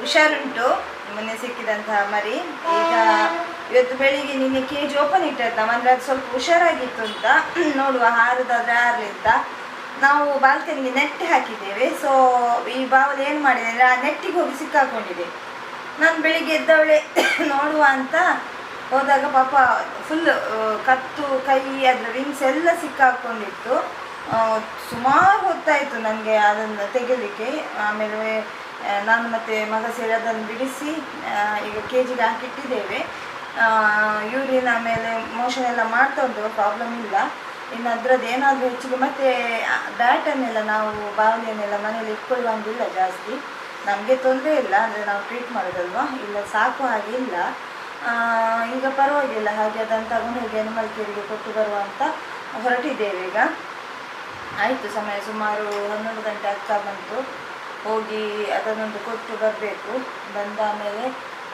ಹುಷಾರುಂಟು. ಮೊನ್ನೆ ಸಿಕ್ಕಿದಂತಹ ಮರಿ. ಈಗ ಇವತ್ತು ಬೆಳಿಗ್ಗೆ ನಿನ್ನೆ ಕೇಜ್ ಓಪನ್ ಇಟ್ಟದ್ದು ನಾವು, ಅಂದರೆ ಅದು ಸ್ವಲ್ಪ ಹುಷಾರಾಗಿತ್ತು ಅಂತ ನೋಡುವ, ಹಾರದಾದ್ರೆ ಹಾರಲಿ ಅಂತ ನಾವು ಬಾಲ್ಕನಿಗೆ ನೆಟ್ ಹಾಕಿದ್ದೇವೆ. ಸೊ ಈ ಬಾವಲಿ ಏನು ಮಾಡಿದೆ ಅಂದರೆ ಆ ನೆಟ್ಟಿಗೆ ಹೋಗಿ ಸಿಕ್ಕಾಕೊಂಡಿದೆ. ನಾನು ಬೆಳಿಗ್ಗೆ ಎದ್ದವಳೆ ನೋಡುವ ಅಂತ ಹೋದಾಗ ಪಾಪ ಫುಲ್ ಕತ್ತು ಕೈ ಅದರ ವಿಂಗ್ಸ್ ಎಲ್ಲ ಸಿಕ್ಕಾಕೊಂಡಿತ್ತು. ಸುಮಾರು ಹೊತ್ತಾಯಿತು ನನಗೆ ಅದನ್ನು ತೆಗೆಯಲಿಕ್ಕೆ. ಆಮೇಲೆ ನಾನು ಮತ್ತು ಮಗ ಸೇರಿ ಅದನ್ನು ಬಿಡಿಸಿ ಈಗ ಕೇಜಿಗೆ ಹಾಕಿಟ್ಟಿದ್ದೇವೆ. ಯೂರಿನ್ ಆಮೇಲೆ ಮೋಷನ್ ಎಲ್ಲ ಮಾಡ್ತಾ ಉಂಟು, ಪ್ರಾಬ್ಲಮ್ ಇಲ್ಲ. ಇನ್ನು ಅದರದ್ದು ಏನಾದರೂ ಹೆಚ್ಚಿಗೆ ಮತ್ತು ಬ್ಯಾಟನ್ನೆಲ್ಲ ನಾವು ಬಾವಲಿಯನ್ನೆಲ್ಲ ಮನೇಲಿ ಇಟ್ಕೊಳ್ಳುವಂಗಿಲ್ಲ ಜಾಸ್ತಿ. ನಮಗೆ ತೊಂದರೆ ಇಲ್ಲ, ಅಂದರೆ ನಾವು ಟ್ರೀಟ್ ಮಾಡೋದಲ್ವ, ಇಲ್ಲ ಸಾಕು ಹಾಗೆ ಇಲ್ಲ. ಈಗ ಪರವಾಗಿಲ್ಲ. ಹಾಗೆ ಅದನ್ನು ತಗೊಂಡು ಹೋಗಿ ಅನಿಮಲ್ ಕೇರಿಗೆ ಕೊಟ್ಟು ಬರುವ ಅಂತ ಹೊರಟಿದ್ದೇವೆ. ಈಗ ಆಯಿತು ಸಮಯ ಸುಮಾರು 11 ಗಂಟೆ ಆಗ್ತಾ ಬಂತು. ಹೋಗಿ ಅದನ್ನೊಂದು ಕೊಟ್ಟು ಬರಬೇಕು. ಬಂದ ಮೇಲೆ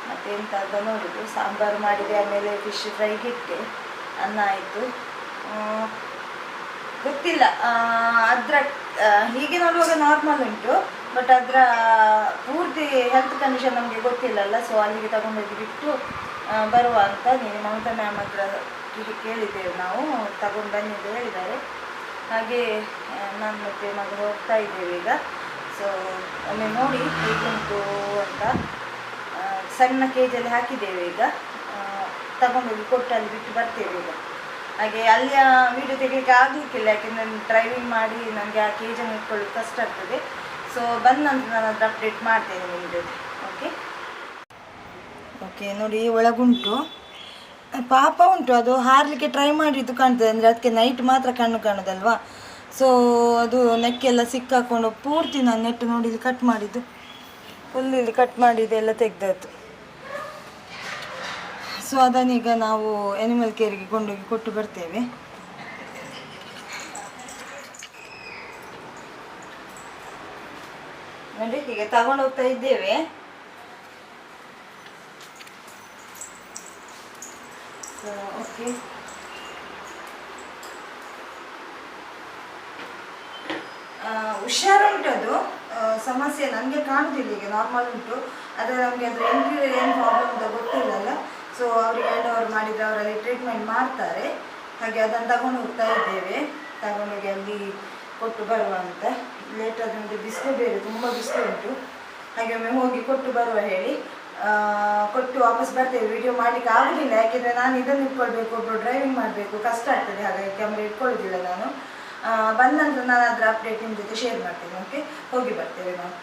ಮತ್ತೆ ಎಂತ ಅಂತ ನೋಡೋದು. ಸಾಂಬಾರು ಮಾಡಿದೆ, ಆಮೇಲೆ ಫಿಶ್ ಫ್ರೈಗೆ ಇಟ್ಟೆ, ಅನ್ನ ಆಯಿತು. ಗೊತ್ತಿಲ್ಲ ಅದರ ಹೀಗೆ ನೋಡುವಾಗ ನಾರ್ಮಲ್ ಉಂಟು, ಬಟ್ ಅದರ ಪೂರ್ತಿ ಹೆಲ್ತ್ ಕಂಡೀಷನ್ ನಮಗೆ ಗೊತ್ತಿಲ್ಲಲ್ಲ. ಸೊ ಅಲ್ಲಿಗೆ ತಗೊಂಡೋಗಿ ಬಿಟ್ಟು ಬರುವ ಅಂತ ನೀನು ಮಮತಾ ಮ್ಯಾಮ್ ಹತ್ರ ಕೇಳಿದ್ದೇವೆ ನಾವು, ತಗೊಂಡು ಬನ್ನಿದ್ದು ಹೇಳಿದ್ದಾರೆ. ಹಾಗೆ ನಾನು ಮತ್ತೆ ಮಗ ಹೋಗ್ತಾ ಇದ್ದೇವೆ ಈಗ. ಸೊ ಒಮ್ಮೆ ನೋಡಿ ಹೇಗುಂಟು ಅಂತ. ಸಣ್ಣ ಕೇಜಲ್ಲಿ ಹಾಕಿದ್ದೇವೆ. ಈಗ ತಗೊಂಡೋಗಿ ಕೊಟ್ಟು ಅಲ್ಲಿ ಬಿಟ್ಟು ಬರ್ತೇವೆ ಈಗ. ಹಾಗೆ ಅಲ್ಲಿಯ ವೀಡಿಯೋ ತೆಗಿಲಿಕ್ಕೆ ಆಗಲಿಕ್ಕಿಲ್ಲ, ಯಾಕೆಂದರೆ ನಾನು ಡ್ರೈವಿಂಗ್ ಮಾಡಿ ನನಗೆ ಆ ಕೇಜನ್ನು ಇಟ್ಕೊಳ್ಳೋದು ಕಷ್ಟ ಆಗ್ತದೆ. ಸೊ ಬಂದ ನಂತರ ನಾನು ಅದರ ಅಪ್ಡೇಟ್ ಮಾಡ್ತೇನೆ ನಿಮ್ಮ ಜೊತೆ. ಓಕೆ ನೋಡಿ, ಒಳಗುಂಟು ಪಾಪ ಉಂಟು. ಅದು ಹಾರಲಿಕ್ಕೆ ಟ್ರೈ ಮಾಡಿದ್ದು ಕಾಣ್ತದೆ, ಅಂದರೆ ಅದಕ್ಕೆ ನೈಟ್ ಮಾತ್ರ ಕಣ್ಣು ಕಾಣೋದಲ್ವಾ. ಸೊ ಅದು ನೆಕ್ಕೆಲ್ಲ ಸಿಕ್ಕಾಕೊಂಡು ಪೂರ್ತಿ ನಾನು ನೆಟ್ಟು ನೋಡಿ ಇಲ್ಲಿ ಕಟ್ ಮಾಡಿದ್ದು, ಫುಲ್ ಇಲ್ಲಿ ಕಟ್ ಮಾಡಿದ್ದು ಎಲ್ಲ ತೆಗೆದದ್ದು. ಸೊ ಅದನ್ನೀಗ ನಾವು ಅನಿಮಲ್ ಕೇರಿಗೆ ಕೊಂಡೋಗಿ ಕೊಟ್ಟು ಬರ್ತೇವೆ. ನೋಡಿ ಈಗ ತಗೊಂಡು ಹೋಗ್ತಾ ಇದ್ದೇವೆ. ಓಕೆ, ಹುಷಾರುಂಟು. ಅದು ಸಮಸ್ಯೆ ನನಗೆ ಕಾಣುದಿಲ್ಲ, ಈಗ ನಾರ್ಮಲ್ ಉಂಟು. ಆದರೆ ನಮಗೆ ಅದರ ಇಂಟೀರಿಯರ್ ಏನು ಪ್ರಾಬ್ಲಮ್ ಅಂತ ಗೊತ್ತಿಲ್ಲಲ್ಲ. ಸೊ ಅವ್ರಿಗೆ ಹ್ಯಾಂಡ್ ಓವರ್ ಮಾಡಿದರೆ ಅವರಲ್ಲಿ ಟ್ರೀಟ್ಮೆಂಟ್ ಮಾಡ್ತಾರೆ. ಹಾಗೆ ಅದನ್ನು ತಗೊಂಡು ಹೋಗ್ತಾ ಇದ್ದೇವೆ. ತಗೊಂಡೋಗಿ ಅಲ್ಲಿ ಕೊಟ್ಟು ಬರುವ ಅಂತ. ಲೇಟ್ ಆದಂತೆ ಬಿಸಿಲು ಬೇರೆ, ತುಂಬ ಬಿಸಿಲು ಉಂಟು. ಹಾಗೆ ಒಮ್ಮೆ ಹೋಗಿ ಕೊಟ್ಟು ಬರುವ ಹೇಳಿ ಕೊಟ್ಟು ವಾಪಸ್ ಬರ್ತೇವೆ. ವಿಡಿಯೋ ಮಾಡಲಿಕ್ಕೆ ಆಗೋದಿಲ್ಲ, ಯಾಕೆಂದರೆ ನಾನು ಇದನ್ನು ಇಟ್ಕೊಳ್ಬೇಕು, ಒಬ್ಬರು ಡ್ರೈವಿಂಗ್ ಮಾಡಬೇಕು, ಕಷ್ಟ ಆಗ್ತದೆ. ಹಾಗಾಗಿ ಕ್ಯಾಮ್ರಾ ಇಟ್ಕೊಳ್ಳೋದಿಲ್ಲ ನಾನು. ಬಂದ ನಂತರ ನಾನು ಅದರ ಅಪ್ಡೇಟ್ ನಿಮ್ಮ ಜೊತೆ ಶೇರ್ ಮಾಡ್ತೇನೆ. ಓಕೆ, ಹೋಗಿ ಬರ್ತೇವೆ ನಾವು.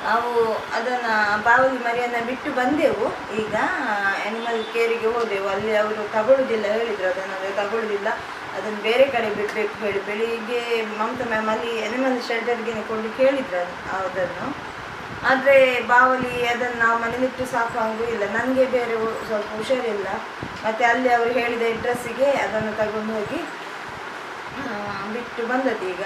ನಾವು ಅದನ್ನು ಬಾವಲಿ ಮರಿಯನ್ನು ಬಿಟ್ಟು ಬಂದೆವು. ಈಗ ಅನಿಮಲ್ ಕೇರಿಗೆ ಹೋದೆವು. ಅಲ್ಲಿ ಅವರು ತಗೊಳ್ಳೋದಿಲ್ಲ ಹೇಳಿದರು, ಅದನ್ನು ತಗೊಳ್ಳೋದಿಲ್ಲ, ಅದನ್ನು ಬೇರೆ ಕಡೆ ಬಿಡಬೇಕು ಹೇಳಿ ಬೆಳಿಗ್ಗೆ ಮಮತಾ ಮ್ಯಾಮ್ ಅಲ್ಲಿ ಅನಿಮಲ್ ಶೆಲ್ಟರ್ಗೆ ಕೊಂಡು ಕೇಳಿದ್ರು ಅದನ್ನು. ಆದರೆ ಬಾವಲಿ ಅದನ್ನು ನಾವು ಮನೇಲಿಟ್ಟು ಸಾಕು ಹಂಗೂ ಇಲ್ಲ, ನನಗೆ ಬೇರೆ ಸ್ವಲ್ಪ ಹುಷಾರಿಲ್ಲ. ಮತ್ತು ಅಲ್ಲಿ ಅವರು ಹೇಳಿದ ಅಡ್ರೆಸ್ಸಿಗೆ ಅದನ್ನು ತಗೊಂಡು ಹೋಗಿ ಬಿಟ್ಟು ಬಂದದ್ದು. ಈಗ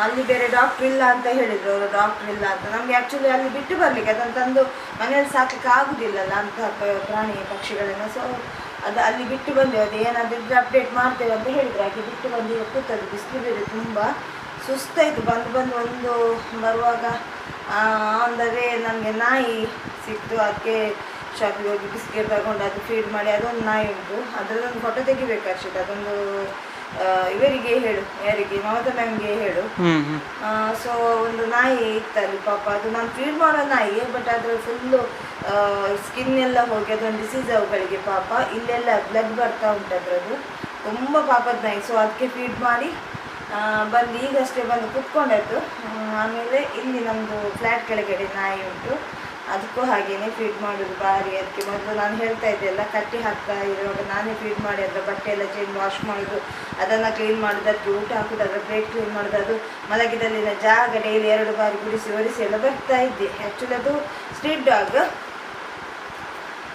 ಅಲ್ಲಿ ಬೇರೆ ಡಾಕ್ಟ್ರ್ ಇಲ್ಲ ಅಂತ ಹೇಳಿದರು ಅವರು, ಡಾಕ್ಟ್ರ್ ಇಲ್ಲ ಅಂತ. ನಮಗೆ ಆ್ಯಕ್ಚುಲಿ ಅಲ್ಲಿ ಬಿಟ್ಟು ಬರಲಿಕ್ಕೆ ಅದನ್ನು ತಂದು ಮನೇಲಿ ಸಾಕಕ್ಕೆ ಆಗೋದಿಲ್ಲಲ್ಲ ಅಂತಹ ಪ್ರಾಣಿ ಪಕ್ಷಿಗಳನ್ನು. ಸೊ ಅದು ಅಲ್ಲಿ ಬಿಟ್ಟು ಬಂದೆವು. ಅದು ಏನಾದರೂ ಇದ್ದರೆ ಅಪ್ಡೇಟ್ ಮಾಡ್ತೇವೆ ಅಂತ ಹೇಳಿದ್ರು. ಹಾಗೆ ಬಿಟ್ಟು ಬಂದು ಕೂತದ್ದು. ಬಿಸಿಲು ಬೇರೆ ತುಂಬ ಸುಸ್ತಾಯಿತು. ಬಂದು ಒಂದು ಬರುವಾಗ ಅಂದರೆ ನನಗೆ ನಾಯಿ ಸಿಕ್ತು. ಅದಕ್ಕೆ ಶಾಪಿಗೆ ಹೋಗಿ ಬಿಸ್ಕೆಟ್ ತಗೊಂಡು ಅದು ಫೀಡ್ ಮಾಡಿ, ಅದೊಂದು ನಾಯಿ ಉಂಟು. ಅದರದೊಂದು ಫೋಟೋ ತೆಗಿಬೇಕು ಅಷ್ಟೇ. ಅದೊಂದು ಇವರಿಗೆ ಹೇಳು, ಯಾರಿಗೆ, ಮಮತಾ ಮ್ಯಾಮ್ಗೆ ಹೇಳು. ಸೊ ಒಂದು ನಾಯಿ ಇತ್ತಲ್ಲಿ ಪಾಪ. ಅದು ನಾನು ಫೀಡ್ ಮಾಡೋ ನಾಯಿ, ಬಟ್ ಅದರ ಫುಲ್ಲು ಸ್ಕಿನ್ ಎಲ್ಲ ಹೋಗಿ ಅದೊಂದು ಡಿಸೀಸ್ ಅವುಗಳಿಗೆ ಪಾಪ. ಇಲ್ಲೆಲ್ಲ ಬ್ಲಡ್ ಬರ್ತಾ ಉಂಟು ಅದರದ್ದು, ತುಂಬ ಪಾಪದ ನಾಯಿ. ಸೊ ಅದಕ್ಕೆ ಫೀಡ್ ಮಾಡಿ ಬಂದು ಈಗಷ್ಟೇ ಬಂದು ಕುತ್ಕೊಂಡದ್ದು. ಆಮೇಲೆ ಇಲ್ಲಿ ನಮ್ಮದು ಫ್ಲ್ಯಾಟ್ ಕೆಳಗಡೆ ನಾಯಿ ಉಂಟು, ಅದಕ್ಕೂ ಹಾಗೇನೆ ಫೀಡ್ ಮಾಡೋದು ಭಾರಿ. ಅದಕ್ಕೆ ಮೊದಲು ನಾನು ಹೇಳ್ತಾ ಇದ್ದೆ ಎಲ್ಲ ಕಟ್ಟಿ ಹಾಕ್ತಾ ಇರುವಾಗ ನಾನೇ ಫೀಡ್ ಮಾಡಿ ಅದರ ಬಟ್ಟೆ ಎಲ್ಲ ಚೇಂಜ್ ವಾಶ್ ಮಾಡೋದು, ಅದನ್ನು ಕ್ಲೀನ್ ಮಾಡೋದು, ಅದಕ್ಕೆ ಊಟ ಹಾಕೋದು, ಅದರ ಪ್ಲೇಟ್ ಕ್ಲೀನ್ ಮಾಡೋದು, ಅದು ಮಲಗಿದಲ್ಲಿನ ಜಾಗ ಡೈಲಿ 2 ಬಾರಿ ಗುಡಿಸಿ ಒರೆಸಿ ಎಲ್ಲ ಬರ್ತಾ ಇದ್ದೆ. ಆ್ಯಕ್ಚುಲಿ ಅದು ಸ್ಟ್ರೀಟ್ ಡಾಗ್,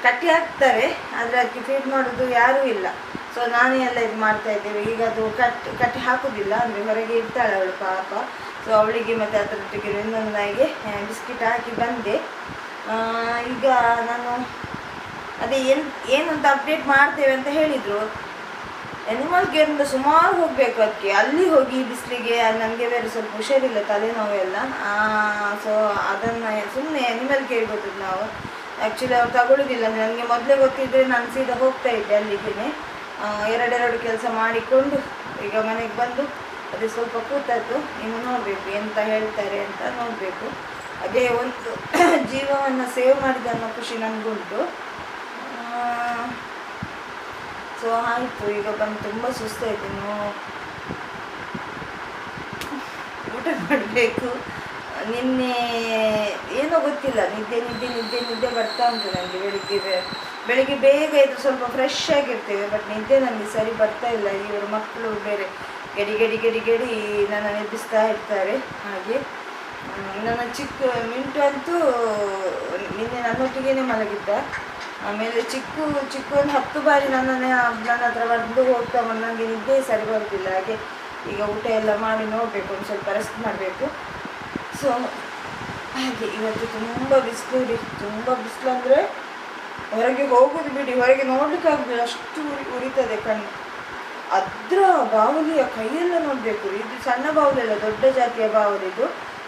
ಕಟ್ಟಿ ಹಾಕ್ತಾರೆ, ಆದರೆ ಅದಕ್ಕೆ ಫೀಡ್ ಮಾಡೋದು ಯಾರೂ ಇಲ್ಲ. ಸೊ ನಾನೇ ಎಲ್ಲ ಇದು ಮಾಡ್ತಾ ಇದ್ದೇವೆ. ಈಗ ಅದು ಕಟ್ಟಿ ಹಾಕೋದಿಲ್ಲ, ಅಂದರೆ ಹೊರಗೆ ಇರ್ತಾಳೆ ಅವಳು ಪಾಪ. ಸೊ ಅವಳಿಗೆ ಮತ್ತು ಅದರೊಟ್ಟಿಗೆ ಇನ್ನೊಂದು ನಾಯಿಗೆ ಬಿಸ್ಕಿಟ್ ಹಾಕಿ ಬಂದೆ. ಈಗ ನಾನು ಅದೇ ಏನಂತ ಅಪ್ಡೇಟ್ ಮಾಡ್ತೇವೆ ಅಂತ ಹೇಳಿದರು. ಅನಿಮಲ್ ಕೇರಿಂದ ಸುಮಾರು ಹೋಗಬೇಕು ಅದಕ್ಕೆ, ಅಲ್ಲಿ ಹೋಗಿ ಬಿಸಿಲಿಗೆ ನನಗೆ ಬೇರೆ ಸ್ವಲ್ಪ ಹುಷಾರಿಲ್ಲ, ತಲೆನೋವೆಲ್ಲ. ಸೊ ಅದನ್ನು ಸುಮ್ಮನೆ ಅನಿಮಲ್ ಕೇರ್ ಗೊತ್ತಿದ್ದು ನಾವು. ಆ್ಯಕ್ಚುಲಿ ಅವ್ರು ತಗೊಳ್ಳೋದಿಲ್ಲ, ನನಗೆ ಮೊದಲೇ ಗೊತ್ತಿದ್ದರೆ ನಾನು ಸೀದಾ ಹೋಗ್ತಾ ಇದ್ದೆ ಅಲ್ಲಿಗೆ. ಎರಡೆರಡು ಕೆಲಸ ಮಾಡಿಕೊಂಡು ಈಗ ಮನೆಗೆ ಬಂದು ಅದೇ ಸ್ವಲ್ಪ ಕೂತದ್ದು. ಇನ್ನು ನೋಡಬೇಕು ಎಂತ ಹೇಳ್ತಾರೆ ಅಂತ ನೋಡಬೇಕು. ಅದೇ ಒಂದು ಜೀವವನ್ನು ಸೇವ್ ಮಾಡಿದ ಅನ್ನೋ ಖುಷಿ ನನಗುಂಟು. ಸೊ ಆಯಿತು, ಈಗ ಬಂದು ತುಂಬ ಸುಸ್ತಾಯಿತು, ಇನ್ನು ಊಟ ಮಾಡಬೇಕು. ನಿನ್ನೆ ಏನೋ ಗೊತ್ತಿಲ್ಲ, ನಿದ್ದೆ ಬರ್ತಾ ಉಂಟು ನನಗೆ. ಬೆಳಿಗ್ಗೆ ಬೇಗ ಇದ್ದು ಸ್ವಲ್ಪ ಫ್ರೆಶ್ ಆಗಿರ್ತೇವೆ, ಬಟ್ ನಿದ್ದೆ ನನಗೆ ಸರಿ ಬರ್ತಾ ಇಲ್ಲ. ಇವರು ಮಕ್ಕಳು ಬೇರೆ ಗಡಿ ನನ್ನನ್ನು ಎಬ್ಬಿಸ್ತಾ ಇರ್ತಾರೆ. ಹಾಗೆ ನನ್ನ ಚಿಕ್ಕ ಮಿಂಟು ಅಂತೂ ನಿನ್ನೆ ನನ್ನೊಟ್ಟಿಗೇ ಮಲಗಿದ್ದ. ಆಮೇಲೆ ಚಿಕ್ಕು ಒಂದು 10 ಬಾರಿ ನನ್ನ ಹತ್ರ ಬಂದು ಹೋಗ್ತಾ ನನಗೆ ನಿದ್ದೆ ಸರಿ ಬರೋದಿಲ್ಲ. ಹಾಗೆ ಈಗ ಊಟ ಎಲ್ಲ ಮಾಡಿ ನೋಡಬೇಕು, ಒಂದು ಸ್ವಲ್ಪ ರೆಸ್ಟ್ ಮಾಡಬೇಕು. ಸೊ ಹಾಗೆ ಇವತ್ತು ತುಂಬ ಬಿಸಿಲು ಅಂದರೆ ಹೊರಗೆ ಹೋಗೋದು ಬಿಡಿ, ಹೊರಗೆ ನೋಡಲಿಕ್ಕಾಗೋದಿಲ್ಲ, ಅಷ್ಟು ಉರಿತದೆ ಕಣ್ಣು. ಅದರ ಬಾವಲಿಯ ಕೈಯೆಲ್ಲ ನೋಡಬೇಕು. ಇದು ಸಣ್ಣ ಬಾವಲಿಯಲ್ಲ, ದೊಡ್ಡ ಜಾತಿಯ ಬಾವಲಿ. ಇದು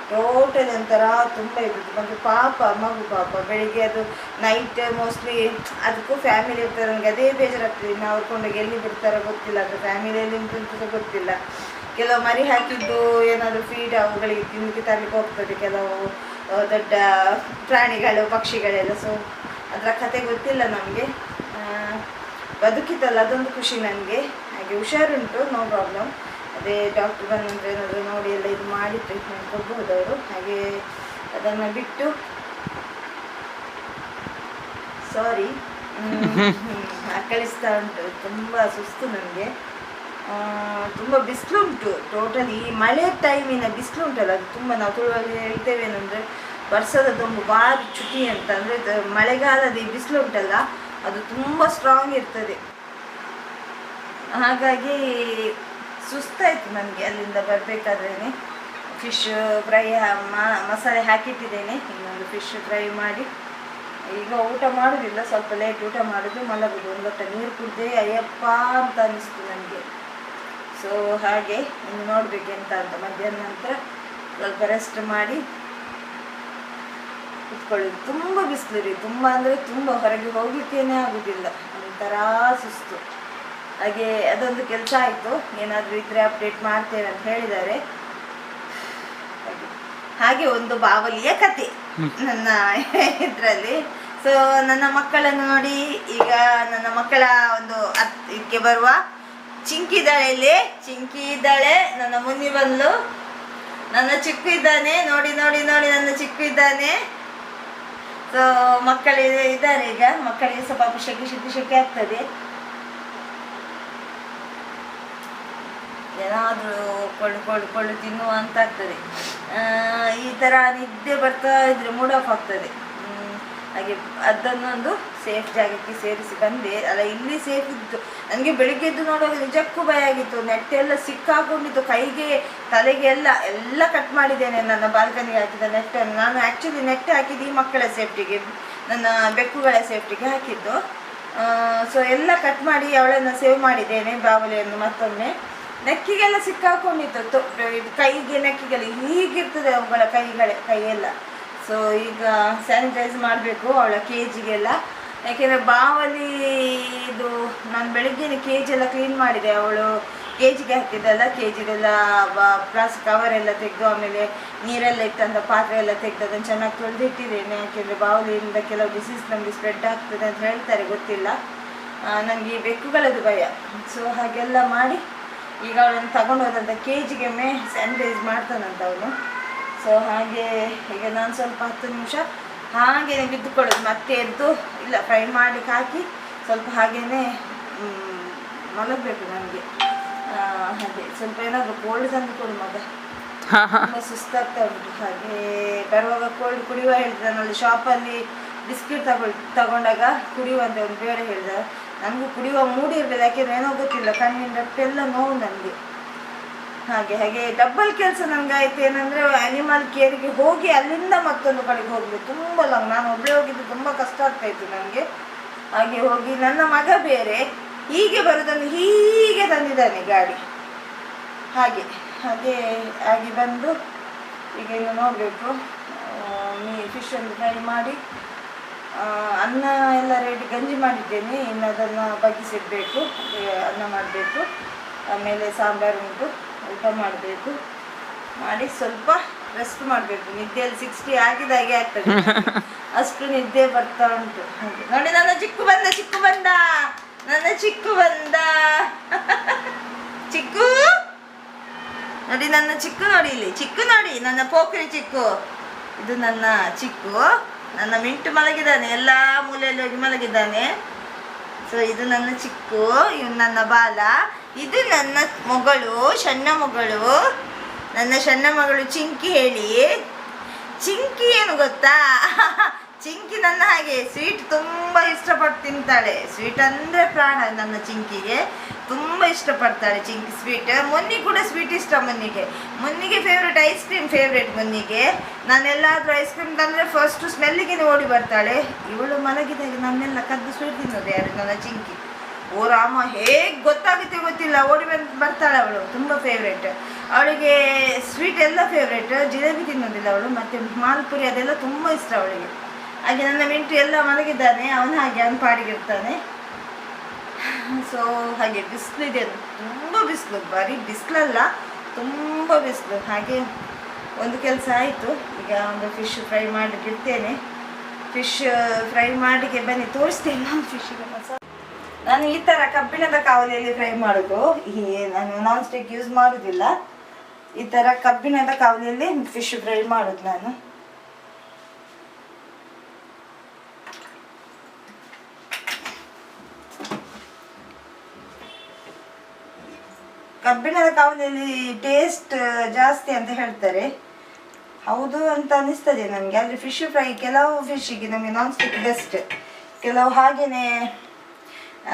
ಟೋಟಲ್ ಒಂಥರ ತುಂಬ ಇರ್ತದೆ. ಮತ್ತು ಮಗು ಪಾಪ ಬೆಳಿಗ್ಗೆ ಅದು ನೈಟ್ ಮೋಸ್ಟ್ಲಿ ಅದಕ್ಕೂ ಫ್ಯಾಮಿಲಿ ಇರ್ತಾರೆ. ನನಗೆ ಅದೇ ಬೇಜಾರಾಗ್ತದೆ, ನಾವು ಕೊಂಡೋಗಿ ಎಲ್ಲಿ ಬಿಡ್ತಾರೋ ಗೊತ್ತಿಲ್ಲ, ಅದು ಫ್ಯಾಮಿಲಿಯಲ್ಲಿ ಉಂಟು ಗೊತ್ತಿಲ್ಲ. ಕೆಲವು ಮರಿ ಹಾಕಿದ್ದು ಏನಾದರೂ ಫೀಡ್ ಅವುಗಳಿಗೆ ತಿನ್ನಲಿಕ್ಕೆ ತರಲಿಕ್ಕೆ ಹೋಗ್ತದೆ, ಕೆಲವು ದೊಡ್ಡ ಪ್ರಾಣಿಗಳು ಪಕ್ಷಿಗಳೆಲ್ಲ. ಸೊ ಅದರ ಕತೆ ಗೊತ್ತಿಲ್ಲ ನಮಗೆ. ಬದುಕಿತ್ತಲ್ಲ ಅದೊಂದು ಖುಷಿ ನನಗೆ. ಹಾಗೆ ಹುಷಾರುಂಟು, ನೋ ಪ್ರಾಬ್ಲಮ್. ಅದೇ ಡಾಕ್ಟ್ರ್ ಬಂದಂದ್ರೆ ಏನಾದರೂ ನೋಡಿ ಎಲ್ಲ ಇದು ಮಾಡಿ ಟ್ರೀಟ್ಮೆಂಟ್ ಕೊಡ್ಬೋದು ಅವರು. ಹಾಗೆ ಅದನ್ನು ಬಿಟ್ಟು ಸಾರಿ ಕಳಿಸ್ತಾ ಉಂಟು. ತುಂಬ ಸುಸ್ತು ನನಗೆ, ತುಂಬ ಬಿಸಿಲುಂಟು. ಟೋಟಲಿ ಈ ಮಳೆ ಟೈಮಿನ ಬಿಸಿಲು ಉಂಟಲ್ಲ, ಅದು ತುಂಬ ನಾವು ತುಳುವಲ್ಲಿ ಹೇಳ್ತೇವೆ ಏನಂದರೆ ವರ್ಷದದೊಂದು ಭಾರಿ ಚುಟಿ ಅಂತ. ಅಂದರೆ ಮಳೆಗಾಲದ ಈ ಬಿಸಿಲು ಉಂಟಲ್ಲ ಅದು ತುಂಬ ಸ್ಟ್ರಾಂಗ್ ಇರ್ತದೆ. ಹಾಗಾಗಿ ಸುಸ್ತಾಯಿತು ನನಗೆ. ಅಲ್ಲಿಂದ ಬರಬೇಕಾದ್ರೇ ಫಿಶ್ ಫ್ರೈ ಮಸಾಲೆ ಹಾಕಿಟ್ಟಿದ್ದೇನೆ. ಇನ್ನೊಂದು ಫಿಶ್ ಫ್ರೈ ಮಾಡಿ ಈಗ ಊಟ ಮಾಡೋದಿಲ್ಲ, ಸ್ವಲ್ಪ ಲೇಟ್ ಊಟ ಮಾಡೋದು, ಮಲಗೋದು. ಒಂದು ಲೋಟ ನೀರು ಕುಡಿದೆ ಅಯ್ಯಪ್ಪ ಅಂತ ಅನ್ನಿಸ್ತು ನನಗೆ. ಸೊ ಹಾಗೆ ಇನ್ನು ನೋಡಬೇಕು ಎಂತ ಅಂತ. ಮಧ್ಯಾಹ್ನ ನಂತರ ಸ್ವಲ್ಪ ರೆಸ್ಟ್ ಮಾಡಿ ಕುತ್ಕೊಳ್ಳೋದು. ತುಂಬ ಬಿಸಿಲು ರೀ, ತುಂಬ ಅಂದರೆ ತುಂಬ, ಹೊರಗೆ ಹೋಗಲಿಕ್ಕೇನೆ ಆಗೋದಿಲ್ಲ, ಒಂಥರ ಸುಸ್ತು. ಹಾಗೆ ಅದೊಂದು ಕೆಲಸ ಆಯಿತು. ಏನಾದರೂ ಇದ್ದರೆ ಅಪ್ಡೇಟ್ ಮಾಡ್ತೇವೆ ಅಂತ ಹೇಳಿದ್ದಾರೆ. ಹಾಗೆ ಒಂದು ಬಾವಲಿಯ ಕತೆ ನನ್ನ ಇದರಲ್ಲಿ. ಸೊ ನನ್ನ ಮಕ್ಕಳನ್ನು ನೋಡಿ, ಈಗ ನನ್ನ ಮಕ್ಕಳ ಒಂದು ಇದಕ್ಕೆ ಬರುವ ಚಿಂಕಿ ಇದ್ದಾಳೆ. ನನ್ನ ಮುನ್ನಿ ಬಂದು ನನ್ನ ಚಿಕ್ಕು ಇದ್ದಾನೆ, ನೋಡಿ ನನ್ನ ಚಿಕ್ಕು ಇದ್ದಾನೆ. ಸೊ ಇದ್ದಾರೆ. ಈಗ ಮಕ್ಕಳಿಗೆ ಸ್ವಲ್ಪ ಶೆಕೆ ಆಗ್ತದೆ. ಏನಾದರೂ ಕೊಳ್ಳು ತಿನ್ನುವ ಅಂತ ಆಗ್ತದೆ. ಈ ಥರ ನಿದ್ದೆ ಬರ್ತಾ ಇದ್ರೆ ಮೂಡ್ ಆಫ್ ಆಗ್ತದೆ. ಹಾಗೆ ಅದನ್ನೊಂದು ಸೇಫ್ ಜಾಗಕ್ಕೆ ಸೇರಿಸಿ ಬಂದೆ ಅಲ್ಲ. ಇಲ್ಲಿ ಸೇಫ್ ಇತ್ತು. ನನಗೆ ಬೆಳಿಗ್ಗೆ ಎದ್ದು ನೋಡುವಾಗ ನಿಜಕ್ಕೂ ಭಯ ಆಗಿತ್ತು. ನೆಟ್ಟೆಲ್ಲ ಸಿಕ್ಕಾಕೊಂಡಿತ್ತು, ಕೈಗೆ ತಲೆಗೆ ಎಲ್ಲ ಕಟ್ ಮಾಡಿದ್ದೇನೆ. ನನ್ನ ಬಾಲ್ಕನಿಗೆ ಹಾಕಿದ ನೆಟ್ಟನ್ನು ನಾನು ಆ್ಯಕ್ಚುಲಿ ನೆಟ್ ಹಾಕಿದ್ದು ಈ ಮಕ್ಕಳ ಸೇಫ್ಟಿಗೆ, ನನ್ನ ಬೆಕ್ಕುಗಳ ಸೇಫ್ಟಿಗೆ ಹಾಕಿದ್ದು. ಸೊ ಎಲ್ಲ ಕಟ್ ಮಾಡಿ ಅವಳನ್ನು ಸೇವ್ ಮಾಡಿದ್ದೇನೆ, ಬಾವಲಿಯನ್ನು. ಮತ್ತೊಮ್ಮೆ ನೆಕ್ಕಿಗೆಲ್ಲ ಸಿಕ್ಕಾಕೊಂಡಿತ್ತು, ಕೈಗೆ ನೆಕ್ಕಿಗೆಲ್ಲ ಹೀಗಿರ್ತದೆ ಅವುಗಳ ಕೈಯೆಲ್ಲ. ಸೊ ಈಗ ಸ್ಯಾನಿಟೈಸ್ ಮಾಡಬೇಕು ಅವಳ ಕೇಜಿಗೆಲ್ಲ. ಯಾಕೆಂದರೆ ಬಾವಲಿ ಇದು ನಾನು ಬೆಳಿಗ್ಗೆ ಕೇಜ್ ಎಲ್ಲ ಕ್ಲೀನ್ ಮಾಡಿದೆ. ಅವಳು ಕೇಜಿಗೆ ಹಾಕಿದ್ದಲ್ಲ, ಕೇಜಿಗೆಲ್ಲ ಪ್ಲಾಸ್ಟಿಕ್ ಕವರೆಲ್ಲ ತೆಗೆದು, ಆಮೇಲೆ ನೀರೆಲ್ಲ ಇತ್ತಂತ ಪಾತ್ರೆ ಎಲ್ಲ ತೆಗೆದು ಅದನ್ನು ಚೆನ್ನಾಗಿ ತೊಳೆದಿಟ್ಟಿದ್ದೇನೆ. ಯಾಕೆಂದರೆ ಬಾವಲಿಯಿಂದ ಕೆಲವು ಡಿಸೀಸ್ ನಮಗೆ ಸ್ಪ್ರೆಡ್ ಆಗ್ತದೆ ಅಂತ ಹೇಳ್ತಾರೆ, ಗೊತ್ತಿಲ್ಲ. ನನಗೆ ಈ ಬೆಕ್ಕುಗಳದ್ದು ಭಯ. ಸೊ ಹಾಗೆಲ್ಲ ಮಾಡಿ ಈಗ ಅವಳನ್ನು ತಗೊಂಡು ಹೋದಂಥ ಕೇಜಿಗೆ ಸ್ಯಾನಿಟೈಸ್ ಮಾಡ್ತಾನಂತ ಅವನು. ಸೊ ಹಾಗೆ ಈಗ ನಾನು ಸ್ವಲ್ಪ 10 ನಿಮಿಷ ಹಾಗೇ ಬಿದ್ದುಕೊಳ್ಳೋದು, ಮತ್ತೆ ಎದ್ದು ಇಲ್ಲ ಫ್ರೈ ಮಾಡಲಿಕ್ಕೆ ಹಾಕಿ ಸ್ವಲ್ಪ ಹಾಗೇ ಮಲಗಬೇಕು ನನಗೆ. ಹಾಗೆ ಸ್ವಲ್ಪ ಏನಾದರೂ ಕೋಲ್ಡ್ ತಂದು ಕೊಡು ಮಗ, ತುಂಬ ಸುಸ್ತಾಗ್ತಾ ಉಂಟು. ಹಾಗೆ ಬರುವಾಗ ಕೋಲ್ಡ್ ಕುಡಿಯುವ ಹೇಳಿದ್ರೆ, ನಾನಲ್ಲಿ ಶಾಪಲ್ಲಿ ಬಿಸ್ಕಿಟ್ ತಗೊಂಡಾಗ ಕುಡಿಯುವಂತೆ ಒಂದು ಬೇಡ ಹೇಳಿದ. ನನಗೂ ಕುಡಿಯುವ ಮೂಡಿ ಇರಲಿಲ್ಲ, ಯಾಕೆಂದರೆ ಏನೋ ಗೊತ್ತಿಲ್ಲ, ಕಣ್ಣಿನ ರಟ್ಟೆಲ್ಲ ನೋವು ನನಗೆ. ಹಾಗೆ ಹಾಗೆ ಡಬಲ್ ಕೆಲಸ ನನಗಾಯ್ತು. ಏನಂದರೆ ಅನಿಮಲ್ ಕೇರಿಗೆ ಹೋಗಿ ಅಲ್ಲಿಂದ ಮತ್ತೊಂದು ಕಡೆಗೆ ಹೋಗಬೇಕು, ತುಂಬ ಲಾಂಗ್. ನಾನು ಒಬ್ಬಳೇ ಹೋಗಿದ್ದು ತುಂಬ ಕಷ್ಟ ಆಗ್ತಾಯಿತ್ತು ನನಗೆ. ಹಾಗೆ ಹೋಗಿ ನನ್ನ ಮಗ ಬೇರೆ ಹೀಗೆ ಬರೋದನ್ನು ಹೀಗೆ ತಂದಿದ್ದಾನೆ ಗಾಡಿ. ಹಾಗೆ ಹಾಗೆ ಹಾಗೆ ಬಂದು ಈಗ ಇನ್ನು ನೋಡಬೇಕು. ಫಿಶ್ ಒಂದು ಫ್ರೈ ಮಾಡಿ ಅನ್ನ ಎಲ್ಲ ರೆಡಿ, ಗಂಜಿ ಮಾಡಿದ್ದೇನೆ, ಇನ್ನು ಅದನ್ನು ಬಗ್ಗಿಸಿಡಬೇಕು. ಅನ್ನ ಮಾಡಬೇಕು, ಆಮೇಲೆ ಸಾಂಬಾರು ಉಂಟು, ಊಟ ಮಾಡಬೇಕು. ಮಾಡಿ ಸ್ವಲ್ಪ ರೆಸ್ಟ್ ಮಾಡಬೇಕು. ನಿದ್ದೆಯಲ್ಲಿ 60 ಆಗಿದಾಗೆ ಆಗ್ತದೆ, ಅಷ್ಟು ನಿದ್ದೆ ಬರ್ತಾ ಉಂಟು. ನೋಡಿ ನನ್ನ ಚಿಕ್ಕು ಬಂದ, ಚಿಕ್ಕು ಬಂದ, ನನ್ನ ಚಿಕ್ಕು ಬಂದ. ಚಿಕ್ಕು ನೋಡಿ, ನನ್ನ ಚಿಕ್ಕು ನೋಡಿ, ಇಲ್ಲಿ ಚಿಕ್ಕು ನೋಡಿ, ನನ್ನ ಪೋಖರಿ ಚಿಕ್ಕು. ಇದು ನನ್ನ ಚಿಕ್ಕು. ನನ್ನ ಮಿಂಟು ಮಲಗಿದ್ದಾನೆ, ಎಲ್ಲ ಮೂಲೆಯಲ್ಲಿ ಹೋಗಿ ಮಲಗಿದ್ದಾನೆ. ಸೊ ಇದು ನನ್ನ ಚಿಕ್ಕು, ಇವ್ನು ನನ್ನ ಬಾಲ. ಇದು ನನ್ನ ಮಗಳು, ಸಣ್ಣ ಮಗಳು, ನನ್ನ ಸಣ್ಣ ಮಗಳು ಚಿಂಕಿ. ಹೇಳಿ ಚಿಂಕಿ ಏನು ಗೊತ್ತಾ? ಚಿಂಕಿ ನನ್ನ ಹಾಗೆ ಸ್ವೀಟ್ ತುಂಬ ಇಷ್ಟಪಟ್ಟು ತಿಂತಾಳೆ. ಸ್ವೀಟ್ ಅಂದರೆ ಪ್ರಾಣ ನನ್ನ ಚಿಂಕಿಗೆ, ತುಂಬ ಇಷ್ಟಪಡ್ತಾಳೆ ಚಿಂಕಿ ಸ್ವೀಟ್. ಮೊನ್ನೆ ಕೂಡ ಸ್ವೀಟ್ ಇಷ್ಟ ಮೊನ್ನಿಗೆ ಫೇವ್ರೆಟ್ ಐಸ್ ಕ್ರೀಮ್ ಫೇವ್ರೆಟ್ ಮೊನ್ನಿಗೆ. ನಾನೆಲ್ಲಾದರೂ ಐಸ್ ಕ್ರೀಮ್ ತಂದರೆ ಫಸ್ಟು ಸ್ಮೆಲ್ಲಿಗೆ ಓಡಿ ಬರ್ತಾಳೆ. ಇವಳು ಮಲಗಿದಾಗ ನನ್ನೆಲ್ಲ ಕದ್ದು ಸ್ವೀಟ್ ತಿನ್ನೋದು ಯಾರು? ನನ್ನ ಚಿಂಕಿ. ಓ ರಾಮ, ಹೇಗೆ ಗೊತ್ತಾಗುತ್ತೆ ಗೊತ್ತಿಲ್ಲ, ಓಡಿ ಬರ್ತಾಳೆ ಅವಳು. ತುಂಬ ಫೇವ್ರೆಟ್ ಅವಳಿಗೆ, ಸ್ವೀಟ್ ಎಲ್ಲ ಫೇವ್ರೆಟ್. ಜಿಲೇಬಿ ತಿನ್ನೋದಿಲ್ಲ ಅವಳು, ಮತ್ತು ಮಾಲ್ಪುರಿ ಅದೆಲ್ಲ ತುಂಬ ಇಷ್ಟ ಅವಳಿಗೆ. ಹಾಗೆ ನನ್ನ ಮಿಂಟು ಎಲ್ಲ ಮಲಗಿದ್ದಾನೆ, ಅವನು ಹಾಗೆ ಅವನು ಪಾಡಿಗಿರ್ತಾನೆ. ಸೊ ಹಾಗೆ ಬಿಸಿಲಿದೆ, ತುಂಬ ಬಿಸಿಲು, ಬರೀ ಬಿಸಿಲಲ್ಲ, ತುಂಬ ಬಿಸಿಲು. ಹಾಗೆ ಒಂದು ಕೆಲಸ ಆಯಿತು. ಈಗ ಒಂದು ಫಿಶ್ ಫ್ರೈ ಮಾಡಲಿಕ್ಕೆ ಇಡ್ತೇನೆ. ಫಿಶ್ ಫ್ರೈ ಮಾಡಲಿಕ್ಕೆ ಬನ್ನಿ ತೋರಿಸ್ತೇನೆ ನಾನು ಫಿಶ್ಶಿಗೆ ಮಸಾಲೆ. ನಾನು ಈ ಥರ ಕಬ್ಬಿಣದ ಕಾವಲಿಯಲ್ಲಿ ಫ್ರೈ ಮಾಡೋದು. ನಾನು ನಾನ್ ಸ್ಟಿಕ್ ಯೂಸ್ ಮಾಡೋದಿಲ್ಲ, ಈ ಥರ ಕಬ್ಬಿಣದ ಕಾವಲಿಯಲ್ಲಿ ಫಿಶ್ ಫ್ರೈ ಮಾಡೋದು ನಾನು. ಕಬ್ಬಿಣದ ಕಾವಲಿಯಲ್ಲಿ ಟೇಸ್ಟ್ ಜಾಸ್ತಿ ಅಂತ ಹೇಳ್ತಾರೆ, ಹೌದು ಅಂತ ಅನಿಸ್ತದೆ ನನಗೆ. ಆದರೆ ಫಿಶ್ ಫ್ರೈ ಕೆಲವು ಫಿಶ್ಶಿಗೆ ನಮಗೆ ನಾನ್ ಸ್ಟಿಕ್ ಬೆಸ್ಟ್, ಕೆಲವು ಹಾಗೆಯೇ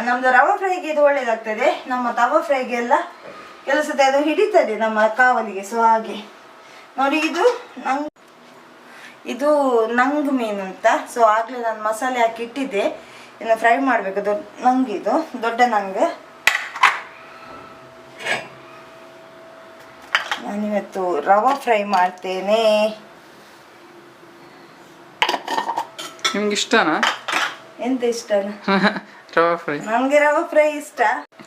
ನಮ್ಮದು ರವೆ ಫ್ರೈಗೆ ಇದು ಒಳ್ಳೆಯದಾಗ್ತದೆ. ನಮ್ಮ ತವ ಫ್ರೈಗೆಲ್ಲ ಕೆಲಸದ ಅದು ಹಿಡಿತದೆ ನಮ್ಮ ಕಾವಲಿಗೆ. ಸೊ ಹಾಗೆ ನೋಡಿ, ಇದು ನಂಗು ಮೀನು ಅಂತ. ಸೊ ಆಗಲೇ ನಾನು ಮಸಾಲೆ ಹಾಕಿ ಇಟ್ಟಿದ್ದೆ, ಇನ್ನು ಫ್ರೈ ಮಾಡಬೇಕು. ನಂಗಿದು ದೊಡ್ಡ ನಂಗೆ. ನಾನಿವತ್ತು ರವೆ ಫ್ರೈ ಮಾಡ್ತೇನೆ. ನಿಮ್ಗೆ ಇಷ್ಟನಾ? ಎಂತ ಇಷ್ಟನಾ? ರವೆ ಫ್ರೈ. ನನಗೆ ರವೆ ಫ್ರೈ ಇಷ್ಟ.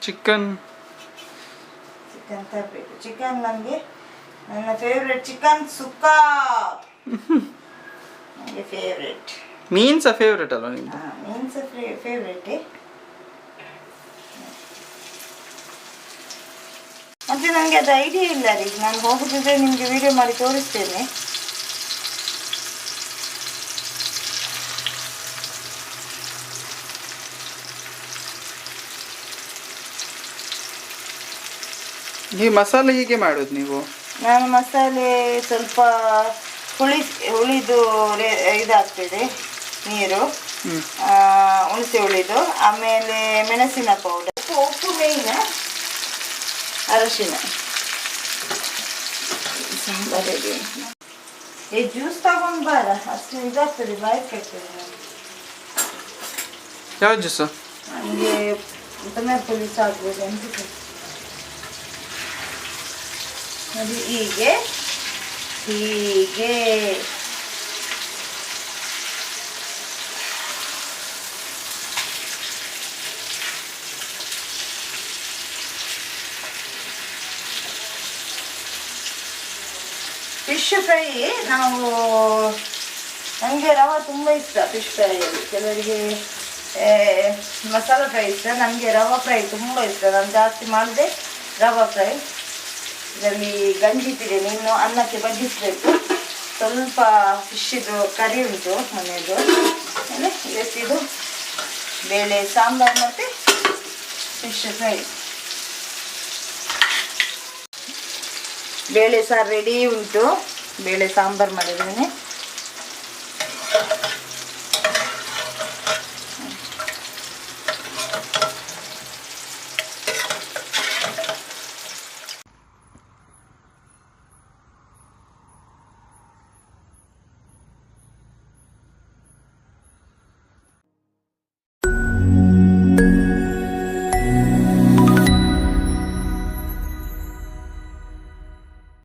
ಚಿಕನ್ ತರಬೇಕು. ಚಿಕನ್ ನನಗೆ ನನ್ನ ಫೇವ್ರೆಟ್, ಚಿಕನ್ ಸುಕ್ಕ ನನಗೆ ಫೇವ್ರೆಟ್. ಮೀನ್ಸ ಫೇವ್ರೆಟ್ ಅಲ್ವಾ ನಿಮ್ದು? Means favourite. ಮತ್ತೆ ನನಗೆ ಅದು ಐಡಿಯಾ ಇಲ್ಲ ರೀ. ನಾನು ಹೋಗುತ್ತಿದ್ದರೆ ನಿಮಗೆ ವಿಡಿಯೋ ಮಾಡಿ ತೋರಿಸ್ತೇನೆ. ಈ ಮಸಾಲೆ ಹೀಗೆ ಮಾಡೋದು ನೀವು? ನಾನು ಮಸಾಲೆ ಸ್ವಲ್ಪ ಹುಳಿದು ಇದಾಗ್ತದೆ, ನೀರು, ಹುಣಸೆ ಹುಳಿದು, ಆಮೇಲೆ ಮೆಣಸಿನ ಪೌಡರ್, ಉಪ್ಪು ಮೇಯ್ನ, ಅರಶಿನ, ಸಾಂಬಾರಿಗೆ ಈ ಜ್ಯೂಸ್ ತಗೊಂಡು ಬಾರ, ಅಷ್ಟು ಇದಾಗ್ತದೆ, ಬಾಯಿ ಕೆಡ್ತದೆ ನನಗೆ. ಯಾವ ಜ್ಯೂಸು? ನನಗೆ ಟೊಮ್ಯಾಟೊ ಪುಲೀಸ್ ಆಗ್ಬೋದು ಅಂತ. ಅದು ಹೀಗೆ ಫಿಶ್ ಫ್ರೈ ನನಗೆ ರವೆ ತುಂಬ ಇಷ್ಟ. ಫಿಶ್ ಫ್ರೈಯಲ್ಲಿ ಕೆಲವರಿಗೆ ಮಸಾಲೆ ಫ್ರೈ ಇಷ್ಟ, ನನಗೆ ರವೆ ಫ್ರೈ ತುಂಬ ಇಷ್ಟ. ನಾನು ಜಾಸ್ತಿ ಮಾಡಿದೆ ರವೆ ಫ್ರೈ. ಇದರಲ್ಲಿ ಗಂಜಿ ಇಟ್ಟಿದ್ದೇನೆ, ಇನ್ನು ಅನ್ನಕ್ಕೆ ಬಗ್ಗಿಸಬೇಕು. ಸ್ವಲ್ಪ ಫಿಶ್ಶಿದು ಕರಿ ಉಂಟು ಮನೆಯದು. ಆಮೇಲೆ ಇವತ್ತಿದು ಬೇಳೆ ಸಾಂಬಾರು ಮತ್ತು ಫಿಶ್ ಫ್ರೈ. ಬೇಳೆ ಸಾರು ರೆಡಿ ಉಂಟು, ಬೇಳೆ ಸಾಂಬಾರು ಮಾಡಿದ್ದೇನೆ.